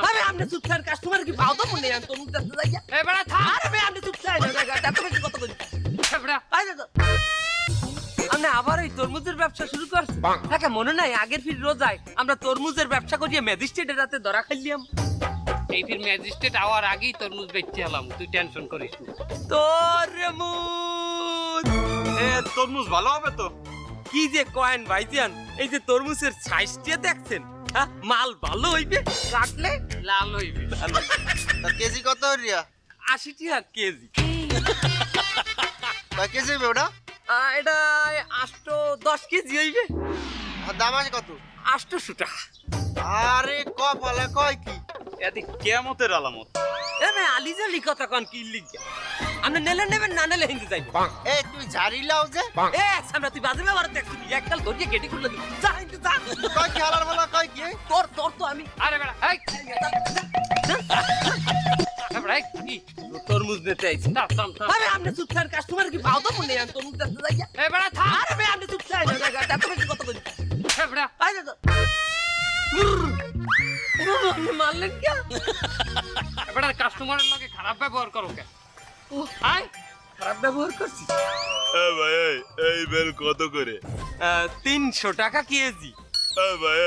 আরে আপনি চুপ থাকেন, কাস্টমার কি পাও তো মনে আন তরমুজ দেখতে যাই। এই বেড়া থাম। আরে ভাই আপনি চুপ থাকেন, এত বেশি কথা কই। বেড়া আই দেখো আপনি আবার এই তরমুজের ব্যবসা শুরু করছেন। তাকে মনে নাই আগের ফির রোজায় আমরা তরমুজের ব্যবসা করিয়ে ম্যাজিস্ট্রেটের রাতে ধরা খাইলাম। এই ফির ম্যাজিস্ট্রেট আওয়ার আগেই তরমুজ বেচতে এলাম, তুই টেনশন করিস না। তরমুজ তরমুজ ভালো হবে তো? কি যে কয়েন ভাইজান, এই যে তরমুজের সাইজটা দেখছেন, হ্যাঁ মাল ভালো হইবে, রাখলে লাল হইবি। কেজি কত রিয়া? 80 টাকা কেজি। কয় কেজি হবে ওটা? এটা 810 কেজি হইবে। আর দাম আছে কত? 800 টাকা। আরে কপালে কয় কি? এতে কিয়ামতের আলামত। এ মে আলিজালি কথা কোন কি লিখা? আপনি নেবেন না নেলে হিন্দু যাইব। এই তুই ঝাড়ি লাও যে? এ সামনে তুই বাজে ব্যবহার দেখছিস, এককাল ধরিয়ে কেটে খুলে দিবি। যা হিন্দু যা। কয় কি হালার বলা কয় কি? তোর তো আমি আরে বেড়া এই বেড়া কি তরমুজ নিতে আইছি। থাম। আরে আপনি চুপ থাকেন, কাস্টমার কি পাও তো মনে আন তরমুজ দেখতে যাই। এই বেড়া থাম। আরে ভাই আপনি চুপ থাকেন, এত বেশি কথা কই। এই বেড়া আই দেখো আপনি মারলেন কে? বেড়া কাস্টমারের লগে খারাপ ব্যবহার করো কে? আয় খারাপ ব্যবহার করছি। ভাই এই বেল কত করে? 300 টাকা কেজি। ভাই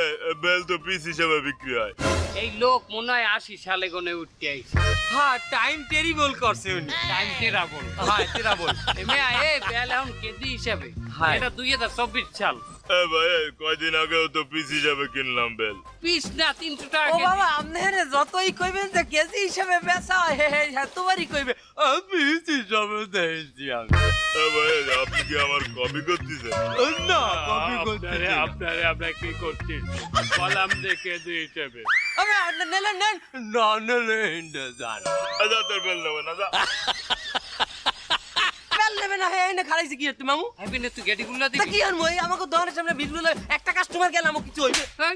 বেল তো পিস হিসেবে বিক্রি হয়। এই লোক মনে হয় 80 সালে গনে উঠতে আইছে। হ্যাঁ টাইম টেরিবল করছে উনি। টাইম তেরা বল। হ্যাঁ তেরা বল। এমে এ বেল এখন কেজি হিসাবে। হ্যাঁ। এটা 2024 সাল। ভাই কয়দিন আগেও তো পিস হিসেবে কিনলাম বেল। পিস না 300 টাকা ও কেজি। বাবা আপনি হেরে যতই কইবেন যে কেজি হিসেবে বেচা হয়, তোমারই কইবে আমি হিসাবে দেইছি আমি। ভাই আপনি কি আমার কপি করতেছেন? না কপি করতে আপনারা কি করছেন? কলাম যে কেজি হিসাবে। আরে আপনি নেলেন নেন না নেলে হিন্দু জান। আচ্ছা তোর বেল নেবো না যা। বেল নেবে না হে এনে খারাইছে কি তুমি মামু? আইবিনে তুই গেটিগুলো তা দেখি। কি আর মই আমাকে দোকানের সামনে বিলগুলো একটা কাস্টমার গেল আমাকে কিছু হইবে। এই,